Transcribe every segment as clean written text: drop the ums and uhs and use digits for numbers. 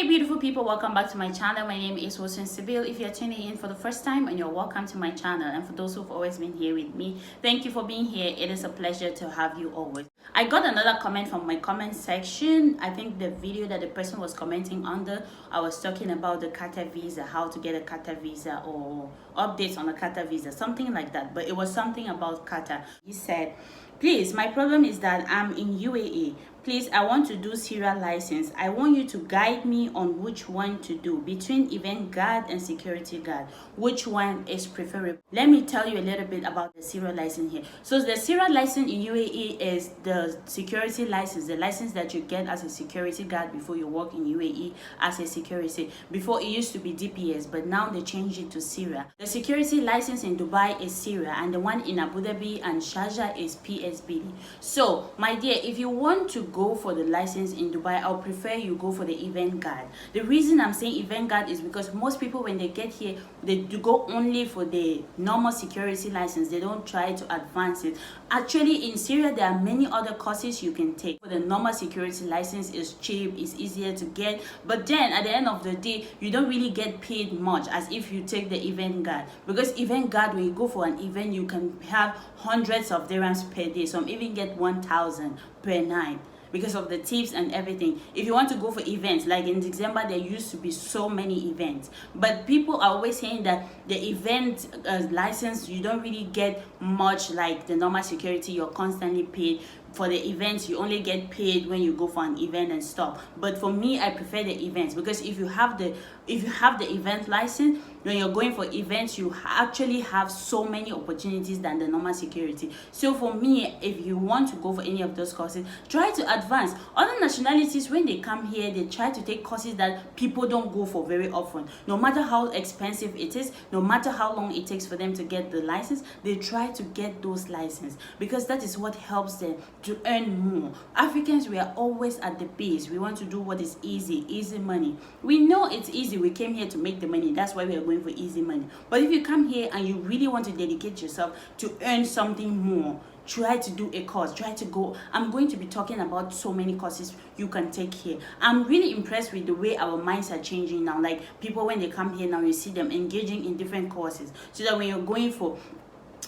Hey beautiful people, welcome back to my channel. My name is Wilson Sibyl. If you're tuning in for the first time, and you're welcome to my channel, and for those who've always been here with me, thank you for being here. It is a pleasure to have you always. I got another comment from my comment section. I think the video that the person was commenting under, I was talking about the Qatar visa, how to get a Qatar visa, or updates on a Qatar visa, something like that. But it was something about Qatar. He said, please, my problem is that I'm in UAE. Please, I want to do SIRA license. I want you to guide me on which one to do between event guard and security guard. Which one is preferable? Let me tell you a little bit about the SIRA license here. So the SIRA license in UAE is the security license, the license that you get as a security guard before you work in UAE as a security. Before it used to be DPS, but now they changed it to SIRA. The security license in Dubai is SIRA, and the one in Abu Dhabi and Sharjah is PSBD. So, my dear, if you want to go for the license in Dubai, I'll prefer you go for the event guard. The reason I'm saying event guard is because most people, when they get here, they do go only for the normal security license. They don't try to advance it. Actually, in Syria, there are many other courses you can take. For the normal security license is cheap, it's easier to get, but then at the end of the day, you don't really get paid much as if you take the event guard. Because event guard, when you go for an event, you can have hundreds of dirhams per day. Some even get 1,000 per night, because of the tips and everything. If you want to go for events, like in December, there used to be so many events, but people are always saying that the event license, you don't really get much like the normal security. You're constantly paid. For the events, you only get paid when you go for an event and stuff. But for me, I prefer the events, because if you have the event license, when you're going for events, you actually have so many opportunities than the normal security. So for me, if you want to go for any of those courses, try to advance. Other nationalities, when they come here, they try to take courses that people don't go for very often. No matter how expensive it is, no matter how long it takes for them to get the license, they try to get those licenses, because that is what helps them to earn more. Africans, we are always at the base. We want to do what is easy money. We know it's easy. We came here to make the money. That's why we are going for easy money. But if you come here and you really want to dedicate yourself to earn something more, try to do a course. Try to go. I'm going to be talking about so many courses you can take here. I'm really impressed with the way our minds are changing now. Like, people, when they come here now, you see them engaging in different courses, so that when you're going for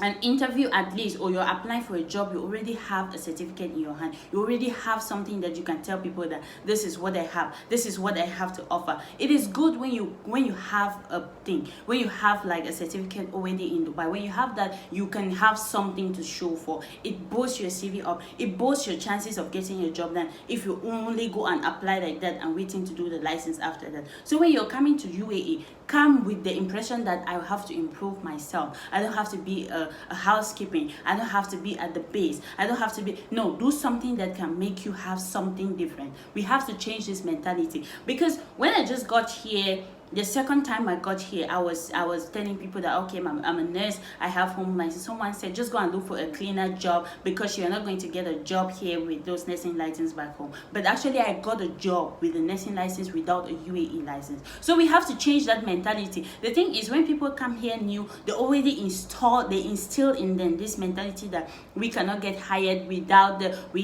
an interview, at least, or you're applying for a job, you already have a certificate in your hand. You already have something that you can tell people that this is what I have, this is what I have to offer. It is good when you have a thing, when you have like a certificate already in Dubai. When you have that, you can have something to show for. It boosts your CV up. It boosts your chances of getting your job done if you only go and apply like that and waiting to do the license after that. So when you're coming to UAE, come with the impression that I have to improve myself. I don't have to be a housekeeping. I don't have to be at the base. I don't have to be, no, do something that can make you have something different. We have to change this mentality, because when I just got here, the second time I got here, I was telling people that, okay, I'm a nurse, I have home license. Someone said, just go and look for a cleaner job, because you're not going to get a job here with those nursing license back home. But actually, I got a job with a nursing license without a UAE license. So we have to change that mentality. The thing is, when people come here new, they already instill in them this mentality that we cannot get hired we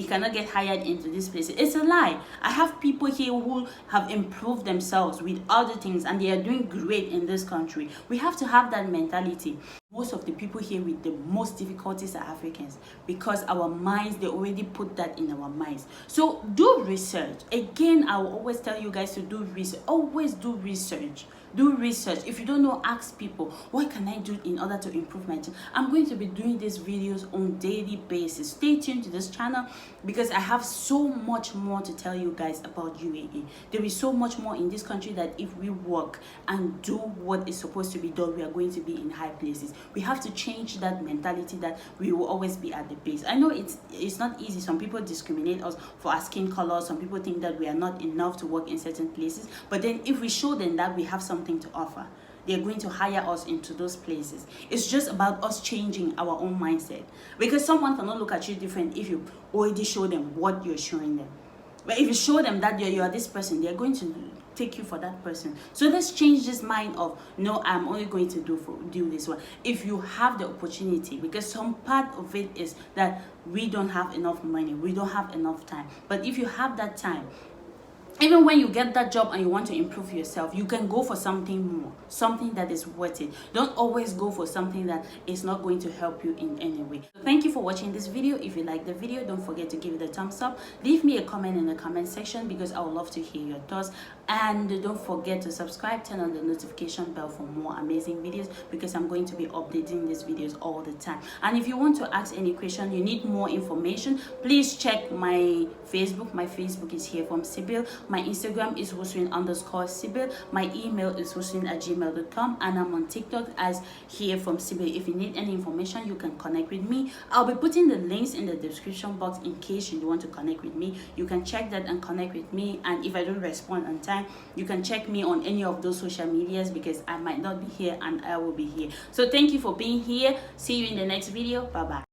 cannot get hired into this place. It's a lie. I have people here who have improved themselves with other things, and they are doing great in this country. We have to have that mentality. Most of the people here with the most difficulties are Africans, because our minds, they already put that in our minds. So do research. Again, I will always tell you guys to do research. Always do research. Do research. If you don't know, ask people, what can I do in order to improve my team? I'm going to be doing these videos on daily basis. Stay tuned to this channel, because I have so much more to tell you guys about UAE. There is so much more in this country that if we work and do what is supposed to be done, we are going to be in high places. We have to change that mentality that we will always be at the base. I know it's not easy. Some people discriminate us for our skin color. Some people think that we are not enough to work in certain places. But then if we show them that we have something to offer, they're going to hire us into those places. It's just about us changing our own mindset, because someone cannot look at you different if you already show them what you're showing them. But if you show them that you are this person, they're going to take you for that person. So let's change this mind of, no, I'm only going to do this one. If you have the opportunity, because some part of it is that we don't have enough money, we don't have enough time. But if you have that time, even when you get that job and you want to improve yourself, you can go for something more, something that is worth it. Don't always go for something that is not going to help you in any way. So thank you for watching this video. If you like the video, don't forget to give it a thumbs up. Leave me a comment in the comment section because I would love to hear your thoughts. And don't forget to subscribe, turn on the notification bell for more amazing videos, because I'm going to be updating these videos all the time. And if you want to ask any question, you need more information, please check my Facebook. My Facebook is here from Sibyl. My Instagram is Hussein_Sibyl. My email is hussein@gmail.com, and I'm on TikTok as here from Sibyl. If you need any information, you can connect with me. I'll be putting the links in the description box in case you want to connect with me. You can check that and connect with me. And if I don't respond on time, you can check me on any of those social medias, because I might not be here and I will be here. So thank you for being here. See you in the next video. Bye bye.